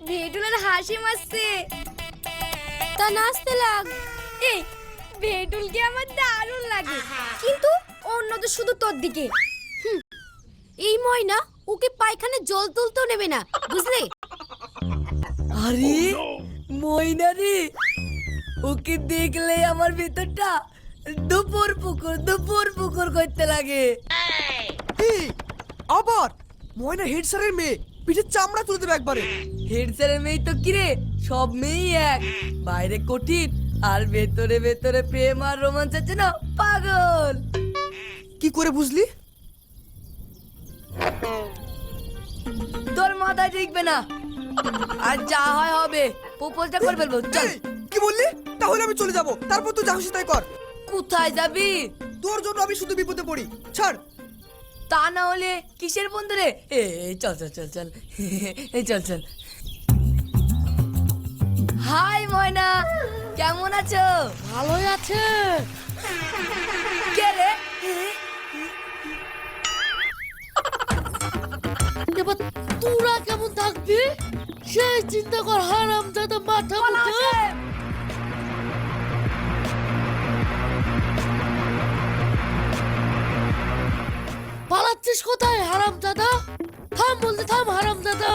ভেটুলের হাসি মারছে। তা নাচতে লাগ। এই ভেটুলকে আমার দারুণ লাগে, কিন্তু অন্যদের শুধু তোর দিকে। এই ময়না ওকে পায়খানে জল তুলতেও নেবে না, বুঝলি? আরে ময়না রে, ওকে দেখলে আমার ভেতরটা দুপুর পুকুর করতে লাগে। এই আবার ময়না হেড স্যারের মেয়ে, পিঠের চামড়া তুলে দেবে একবারে। হেড স্যারের মেয়ে তো কিরে, সব মেয়েই এক, বাইরে কঠিন আর ভেতরে ভেতরে প্রেম আর রোমাঞ্চ আছে না পাগল। কি করে বুঝলি? তোর মাথায় দেখবে না, আর যা হয় হবে, প্রপোজটা করে ফেলবো। চল। এই, কি বললি? তাহলে আমি চলে যাব, তারপর তুই যা খুশি তাই কর। কোথায় যাবি? তোর জন্য আমি শুধু বিপদে পড়ি, ছাড়। তা না হলে কিসের বন্ধু রে? চল চল চল চল চল চল। হাই ময়না, কেমন আছো? ভালোই আছে। কে রে? এবার তোরা কেমন থাকবি সেই চিন্তা কর, হারাম দাদা মাথা মুখে। পালাচ্ছিস কোথায় হারাম দাদা? থাম বলতে থাম হারাম দাদা।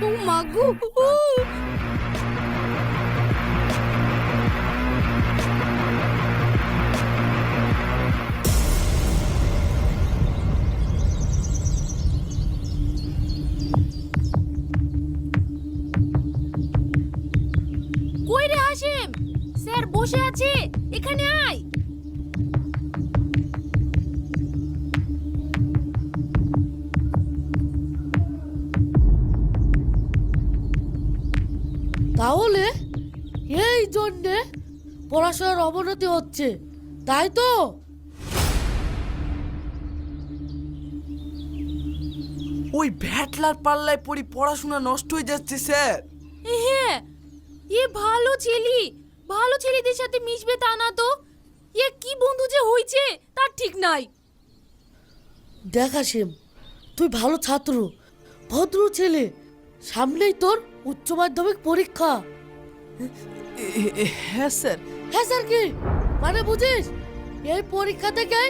ও মাগু, কই রে হাসিম? স্যার বসে আছে, এখানে আয়। তাহলে এই জন্যে পড়াশোনার অবনতি হচ্ছে, তাই তো? ওই ভ্যাটলার পাল্লায় পড়ি পড়াশোনা নষ্ট হয়ে যাচ্ছে স্যার। হ্যাঁ, এ ভালো ছেলেদের সাথে মিশবে তা না তো, এ কি বন্ধু যে হইছে তার ঠিক নাই। দেখ হাসিম, তুই ভালো ছাত্র, ভদ্র ছেলে, সামনেই তোর উচ্চ মাধ্যমিক পরীক্ষা। হ্যাঁ স্যার। হ্যাঁ স্যার কি মানে বুঝিস? এই পরীক্ষা থেকে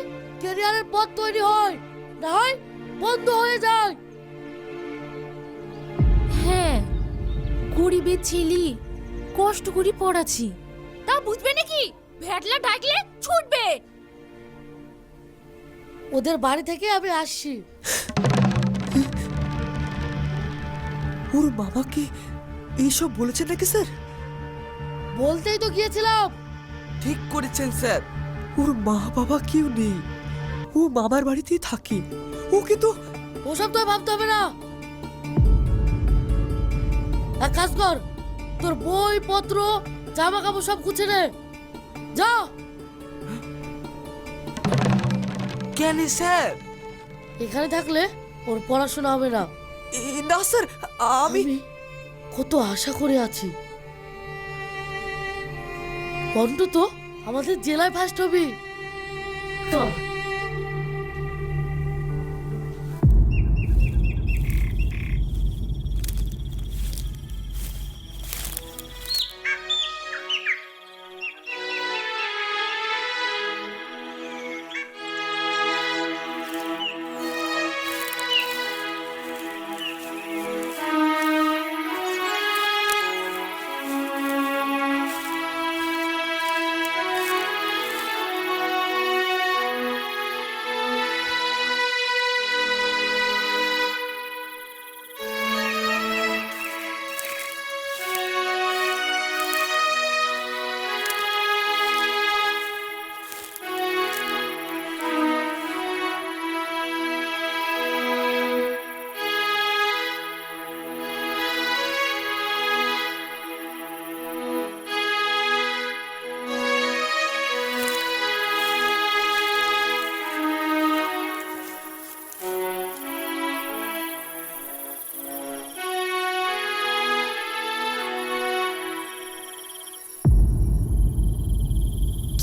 ক্যারিয়ারের পথ তৈরি হয়, না হয় বন্ধ হয়ে যায়। হ্যাঁ, গরিবের ছেলে, কষ্ট করে পড়াচ্ছি, তা বুঝবে নাকি? ভ্যাটলা ডাকলে ছুটবে। ওদের বাড়ি থেকে আমি আসছি। ওর বাবা কি এইসব বলেছেন নাকি স্যার? বলতেই তো গিয়েছিলাম। ঠিক করেছেন স্যার, ওর মা বাবা কেউ নেই, ও মামার বাড়িতেই থাকে। ওকে তো ওসব তো ভাবতে হবে না। এক কাজ কর, তোর বই পত্র জামা কাপড় সব গুছিয়ে নে, যা। কেন স্যার? এখানে থাকলে ওর পড়াশোনা হবে না। না স্যার, আমি আমি কত আশা করে আছি, অন্তত আমাদের জেলায় ফার্স্ট হবি। চল।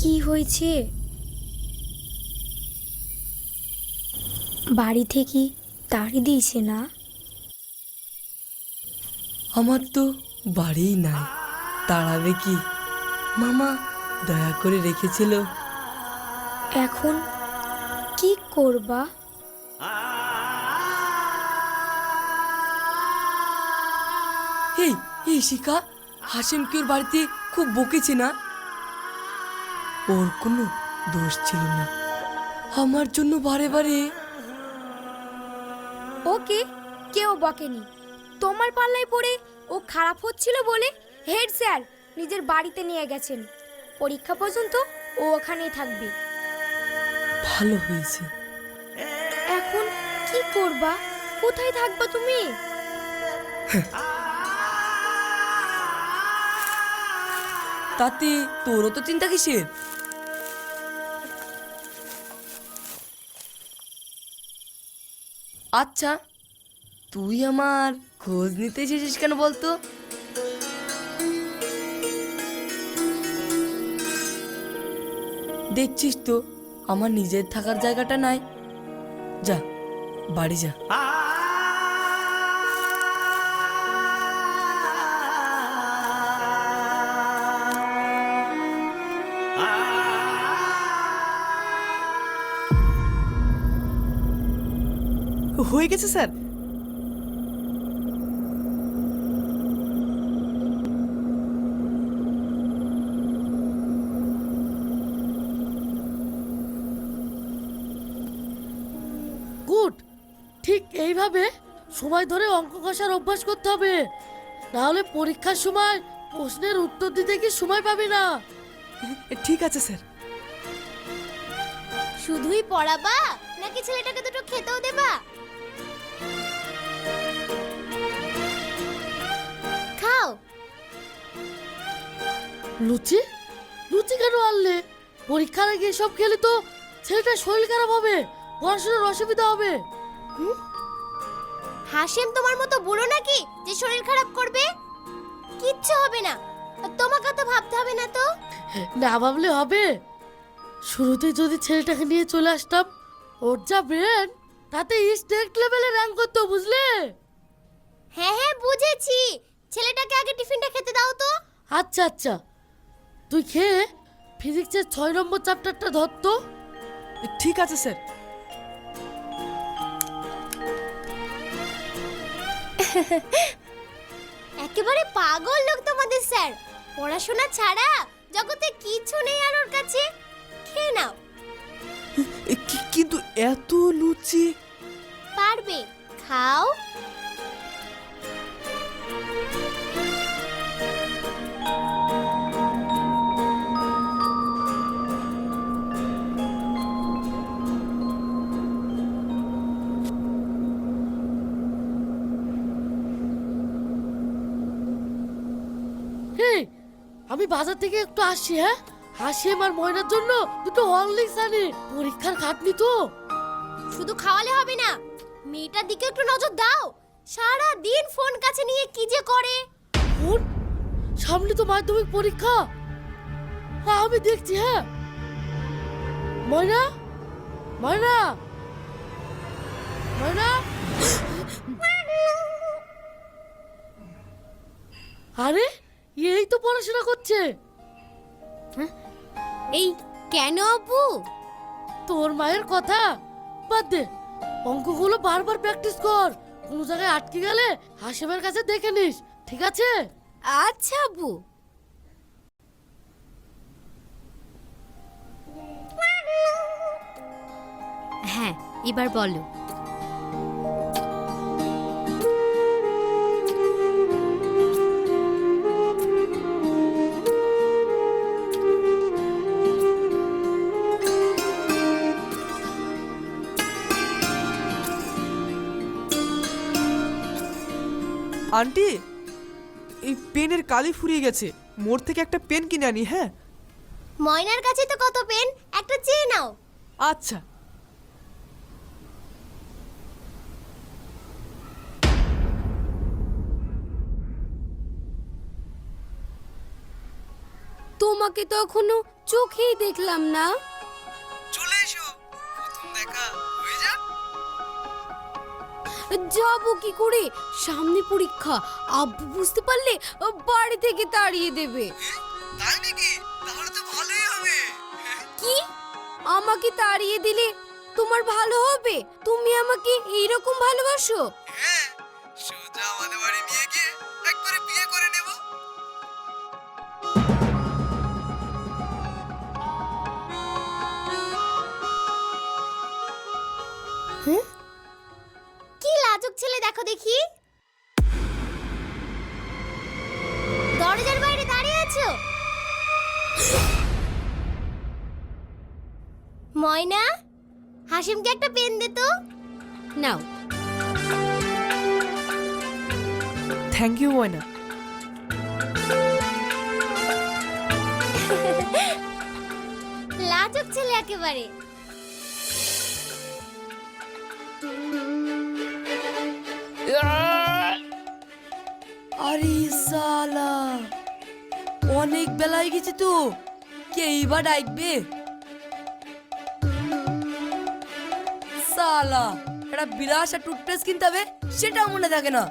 কি হয়েছে? বাড়ি থেকে তাড়ি দিয়েছে না? আমার তো বাড়িই নাই, তাড়াবে কি? মামা দয়া করে রেখেছিল। এখন কি করবা? এই এই শিখা, হাসিম কি ওর বাড়িতে খুব বকেছে না? ওর কোনো দোষ ছিল না, আমার জন্য বারে বারে। ওকে কেউ বকেনি, তোমার পাল্লায় পড়ে ও খারাপ হচ্ছিল বলে হেড স্যার নিজের বাড়িতে নিয়ে গেছেন। পরীক্ষা পর্যন্ত ও ওখানেই থাকবে। ভালো হয়েছে। এখন কি করবা? কোথায় থাকবা তুমি? তাতে তোরও তো চিন্তা কিসের? আচ্ছা, তুই আমার খোঁজ নিতে এসেছিস কেন বলতো? দেখছিস তো আমার নিজের থাকার জায়গাটা নাই। যা বাড়ি যা। হয়ে গেছে স্যার। গুড। ঠিক এইভাবে সময় ধরে অঙ্ক কষার অভ্যাস করতে হবে, নাহলে পরীক্ষার সময় প্রশ্নের উত্তর দিতে কি সময় পাবি না। ঠিক আছে স্যার। শুধুই পড়াবা নাকি ছেলেটাকে দুটো খেতেও দেবা? খাও। লুচি? লুচি কেন আনলে? পরীক্ষার আগে সব খেলে তো ছেলেটার শরীর খারাপ হবে, পড়াশোনার অসুবিধা হবে। হাসিম তোমার মতো বুড়ো নাকি যে শরীর খারাপ করবে? কিচ্ছু হবে না, তোমাকে তো ভাবতে হবে না। তো না ভাবলে হবে? শুরুতে যদি ছেলেটাকে নিয়ে চলে আসতাম, ওর যা ব্রেন, তাতে স্টেট লেভেলে র্যাঙ্ক করতো, বুঝলে? হ্যাঁ হ্যাঁ বুঝেছি, ছেলেটাকে আগে টিফিনটা খেতে দাও তো। আচ্ছা আচ্ছা, তুই খেয়ে ফিজিক্সের 6 নম্বর চ্যাপ্টারটা ধরতো। ঠিক আছে স্যার। একেবারে পাগল লোক তোমাদের স্যার, পড়াশোনা ছাড়া জগতে কিছু নেই আর ওর কাছে। খেয়ে নাও। কিন্তু এত লুচি? পারবে, খাও। এই, আমি বাজার থেকে একটু আসছি। হ্যাঁ, হাসিম আর ময়নার জন্য দুটো হরলিক্স আনি, পরীক্ষার খাটনি তো। শুধু খাওয়ালে হবে না, মেয়েটার দিকে একটু নজর দাও। সারা দিন ফোন কাছে নিয়ে কি যে করে। ফোন? সামনে তো মাধ্যমিক পরীক্ষা। হ্যাঁ, আমি দেখছি। হ্যাঁ, ময়না, ময়না, ময়না। আরে, এই তো পড়াশোনা করছে। এই কেন আপু? তোর মায়ের কথা বাদ দে, অঙ্কগুলো বারবার প্র্যাকটিস কর। কোনো জায়গায় আটকে গেলে হাসিমের কাছে দেখে নিস, ঠিক আছে? আচ্ছা আপু। হ্যাঁ, এবার বলো। আন্টি, এই পেনের কালি ফুরিয়ে গেছে, মোড় থেকে একটা পেন কিনে আনি। হ্যাঁ ময়নার কাছে তো কত পেন, একটা চেয়ে নাও। আচ্ছা। তোমাকে তো এখনো চোখেই দেখলাম না। চলে এসো, প্রথম দেখা হয়ে যাক। যাবো কি করে? সামনে পরীক্ষা, আব্বু বুঝতে পারলে বাড়ি থেকে তাড়িয়ে দেবে। তাই নাকি? তাহলে তো ভালোই হবে। কি? আমাকে তাড়িয়ে দিলে তোমার ভালো হবে? তুমি আমাকে এইরকম ভালোবাসো? হ্যাঁ, সোজা আমাদের বাড়ি নিয়ে গিয়ে একবারে বিয়ে করে নেব। কি লাজুক ছেলে, দেখো দেখি। দরজার বাইরে দাঁড়িয়ে আছো? ময়না, হাসিমকে একটা পেন দে তো। নাও। থ্যাংক ইউ ময়না। লাজুক ছেলে একেবারে। আরে সালা, অনেক বেলা হয়ে গেছে তো, কে এইবার ডাকবে? সালা, একটা বিরাট একটা টুথপেস্ট কিনতে হবে, সেটাও মনে থাকে না।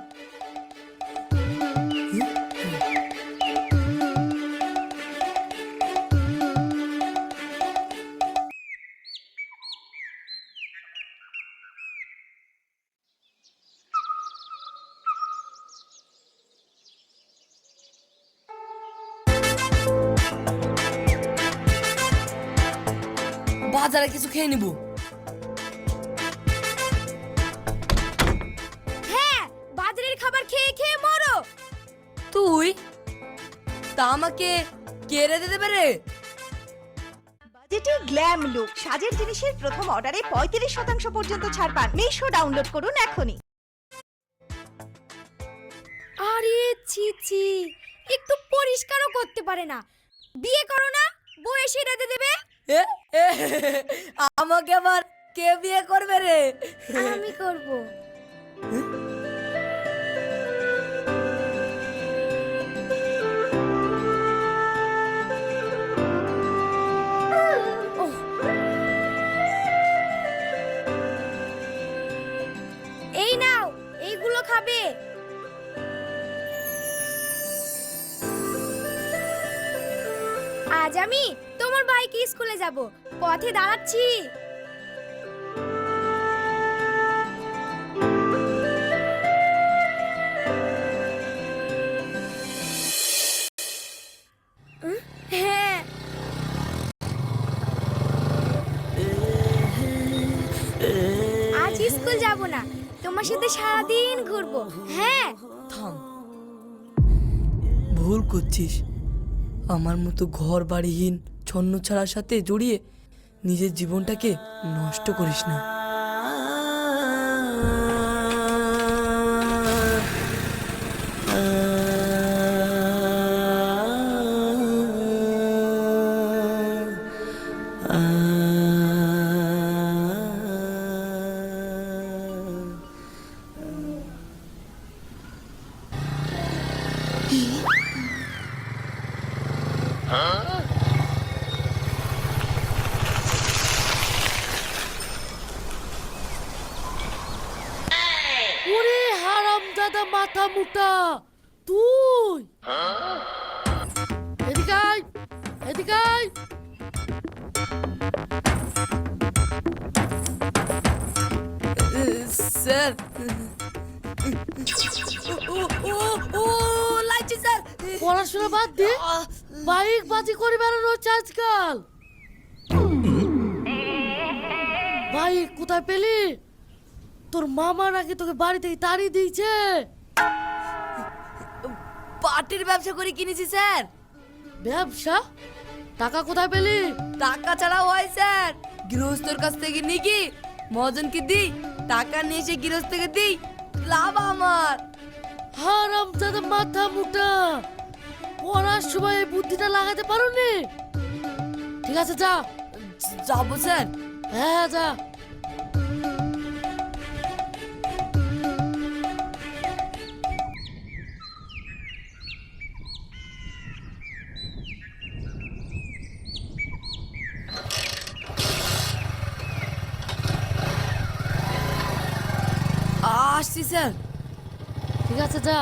বাজারে কিছু খেয়ে নিবো। হ্যাঁ, বাজারের খাবার খেয়ে খেয়ে মরো। তুই তা আমাকে কেড়ে দিতে পারে? বাজেটে গ্ল্যাম লুক সাজের জিনিসের প্রথম অর্ডারে 35% পর্যন্ত ছাড় পান। মিশো ডাউনলোড করুন এখনই। আরে ছি ছি, একটু পরিষ্কারও করতে পারে না। বিয়ে করো না, বউ এসে রেঁধে দেবে। এ, এ, আমাকে আবার কে বিয়ে করবে রে? আমি করব। এই নাও, এইগুলো খাবে। আজ আমি তোমার বাইকে স্কুলে যাব, পথে দাঁড়াচ্ছি। হ্যাঁ, আজ স্কুল যাব না, তোমার সাথে সারাদিন ঘুরবো। হ্যাঁ, থাম, ভুল করছিস। আমার মতো ঘর বাড়িহীন ছন্ন ছাড়ার সাথে জড়িয়ে নিজের জীবনটাকে নষ্ট করিস না। ওরে হারামজাদা মাথা মুটা, তুই এদিকে আয়, এদিকে আয়। স্যার, ও লাগছে স্যার। পড়াশোনা বাদ দে, বাইক বাজি করে বেড়ানো হচ্ছে আজকাল। বাইক কোথায় পেলি? তোর মামা নাকি তোকে বাড়ি থেকে তাড়িয়ে দিয়েছে। পাটের ব্যবসা করে কিনেছি স্যার। ব্যবসা? টাকা কোথায় পেলি? টাকা ছাড়াও হয় স্যার, গৃহস্থর কাছ থেকে নিয়ে কি মহাজনকে দিই, টাকা নিয়ে এসে গৃহস্থকে দিই, লাভ আমার। হারামজাদা মাথা মুটা, পড়ার সময় এই বুদ্ধিটা লাগাতে পারোনি? ঠিক আছে, যা। যাবো স্যার। হ্যাঁ, যা। আসছি আসছি স্যার। ঠিক আছে যা।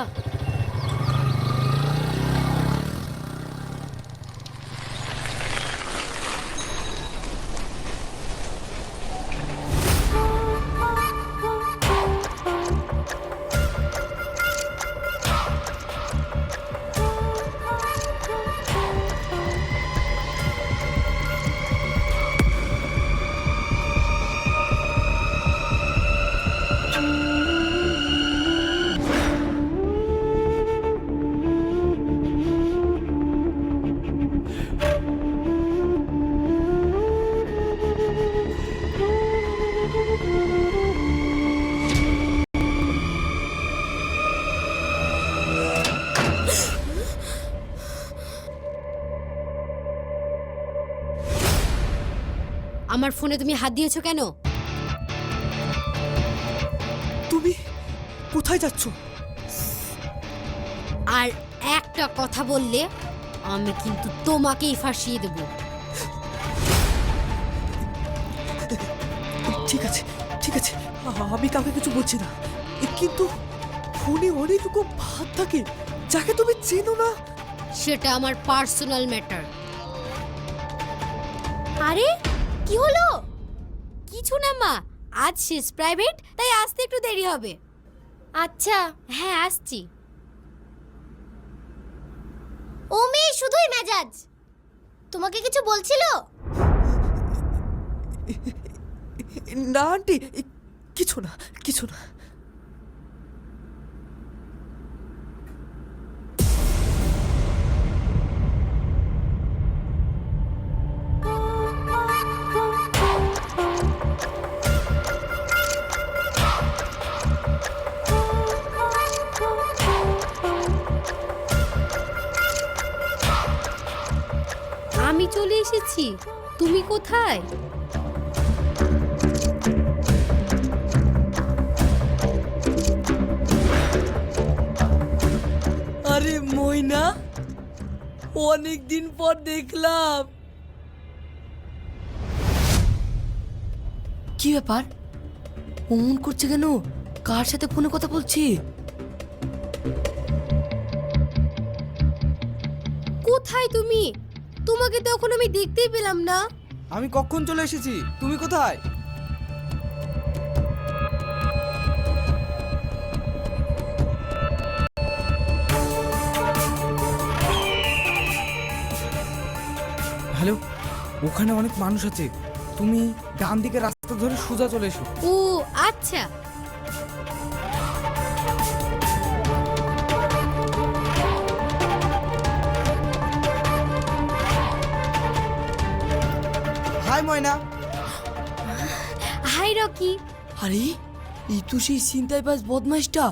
আমার ফোনে তুমি হাত দিয়েছো কেন? তুমি কোথায় যাচ্ছ? আর একটা কথা বললে আমি কিন্তু তোমাকেই ফাঁসিয়ে দেব। ঠিক আছে ঠিক আছে, আমি কাউকে কিছু বলছি না, কিন্তু ফোনে অনেক রকম ভাত থাকে যাকে তুমি চেনো না। সেটা আমার পার্সোনাল ম্যাটার। আরে কি হলো? কিছু না মা, আজ শেষ প্রাইভেট, তাই আসতে একটু দেরি হবে। আচ্ছা। হ্যাঁ আসছি। ও মেয়ে শুধুই মেজাজ। তোমাকে কিছু বলছিল? না আন্টি, কিছু না কিছু না। আমি চলে এসেছি, তুমি কোথায়? আরে ময়না, অনেক দিন পর দেখলাম। কি ব্যাপার, অমন করছে কেন? কার সাথে ফোনে কথা বলছি? কোথায় তুমি? তোমাকে তো এখন আমি দেখতেই পেলাম না। আমি কখন চলে এসেছি, তুমি কোথায়? হ্যালো, ওখানে অনেক মানুষ আছে, তুমি ডান দিকে রাস্তা ধরে সোজা চলে এসো। ও আচ্ছা। হাই ময়না। Hi Rocky. আরে এই তো সেই চিন্তায় পাস বদমাইশটা।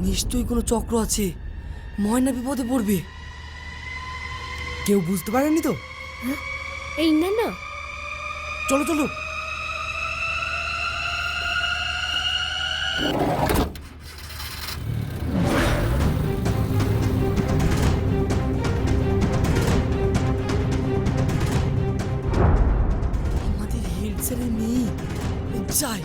নিশ্চয়ই কোনো চক্র আছে, ময়না বিপদে পড়বে। কেউ বুঝতে পারেনি তো? এই না না, চলো চলো। আমাদের হেড স্যারের মেয়ে। যাই।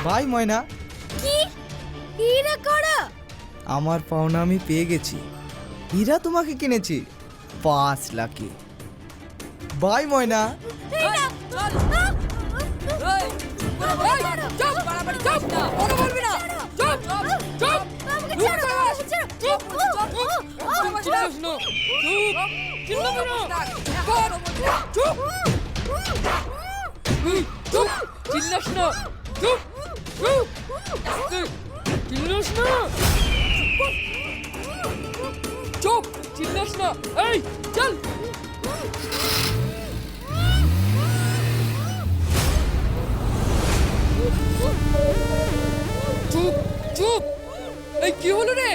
বাই ময়না। কি এরা কারা? আমার পাওনা আমি পেয়ে গেছি, হীরা তোমাকে কিনেছি 5 লাখে। বাই ময়না। যাস না, এই চল। চুপ চুপ, এই কি হলো রে?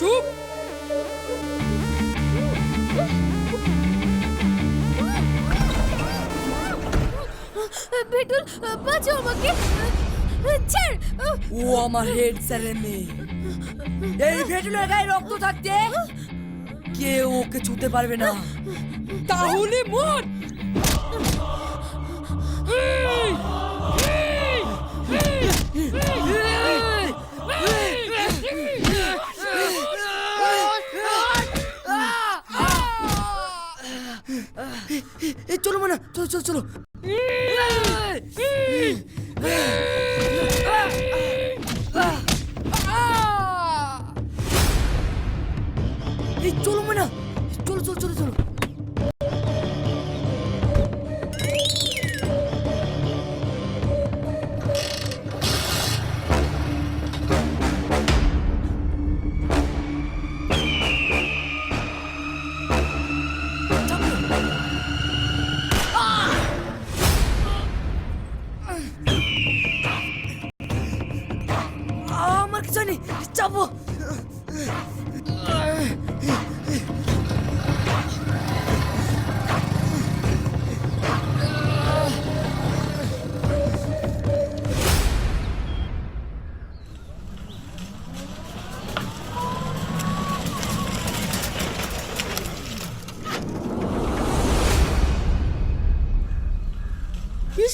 চুপ। ভেটুল, বাঁচাও আমাকে, ছাড়। ও আমার হেড স্যারের মেয়ে। এই ভেটুলের গায়ে রক্ত থাকতে কেউ ওকে ছুতে পারবে না। তাহলে মর। চলো মানা, চলো চলো চলো। এই চলো মানা, চলো চলো চলো চলো। আমার কিছু নেই, চাপো।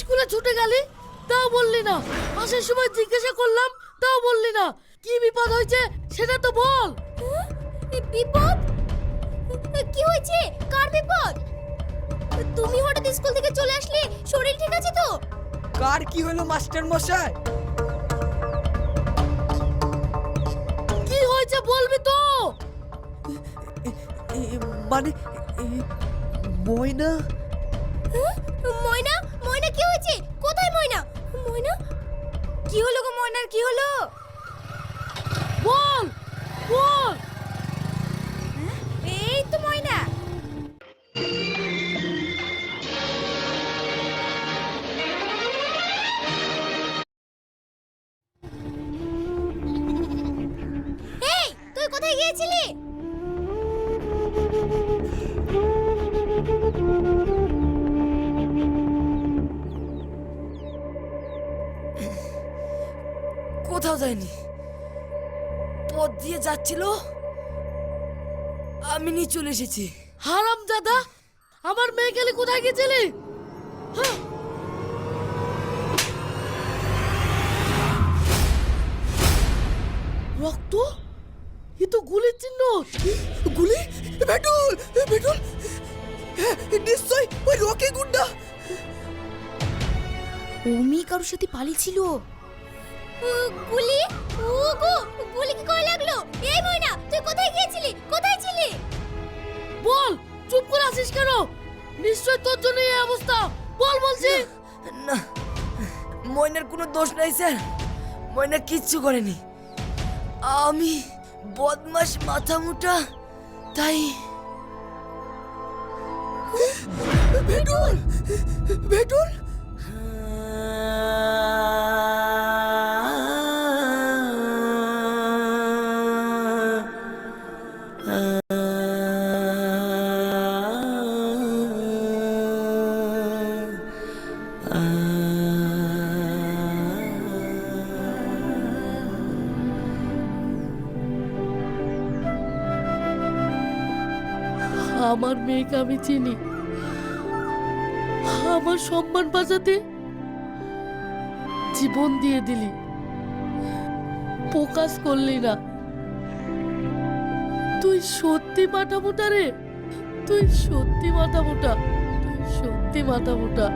স্কুলে ছুটে গেলি, তাও বললি না। আসার সময় জিজ্ঞাসা করলাম, তাও বললি না। কি বিপদ হয়েছে সেটা তো বল। বিপদ? কি হয়েছে? কার বিপদ? তুমি হঠাৎ স্কুল থেকে চলে আসলে, শরীর ঠিক আছে তো? কার কি হলো মাস্টার মশাই? কি হয়েছে বলবি তো? মানে ময়না। ময়না? ময়না কি হয়েছে? কোথায় ময়না? ময়না কি হলো গো? ময়নার কি হলো? বল বল। এই তো ময়না। এই তুই কোথায় গিয়েছিলি? কোথাও যায়নি, পথ দিয়ে যাচ্ছিল, আমি নিয়ে চলে এসেছি। হারাম দাদা, আমার মেয়ে গেলে কোথায় গেছিলি? হ্যাঁ। রক্ত, এ তো গুলির চিহ্ন। গুলি? ভেটুল, ভেটুল, হ্যাঁ, নিশ্চয় ওই রকি গুন্ডা। ওমি কারোর সাথে পালিয়েছিল। গুলি? ওগো, গুলি কি করে লাগলো? এই ময়না, তুই কোথায় গিয়েছিলি? কোথায় ছিলি? বল, চুপ করে আছিস কেন? নিশ্চয় তোর জন্য এই অবস্থা। বল বলছি। না, ময়নার কোনো দোষ নাই স্যার, ময়না কিচ্ছু করেনি। আমি বদমাশ মাথা মুটা, তাই। ভেটুল, ভেটুল, আমার মেয়েকে আমি চিনি। আমার সম্মান বাঁচাতে জীবন দিয়ে দিলি, প্রকাশ করলি না। তুই সত্যি মাথা মোটা রে, তুই সত্যি মাথা মোটা, তুই সত্যি মাথা মোটা।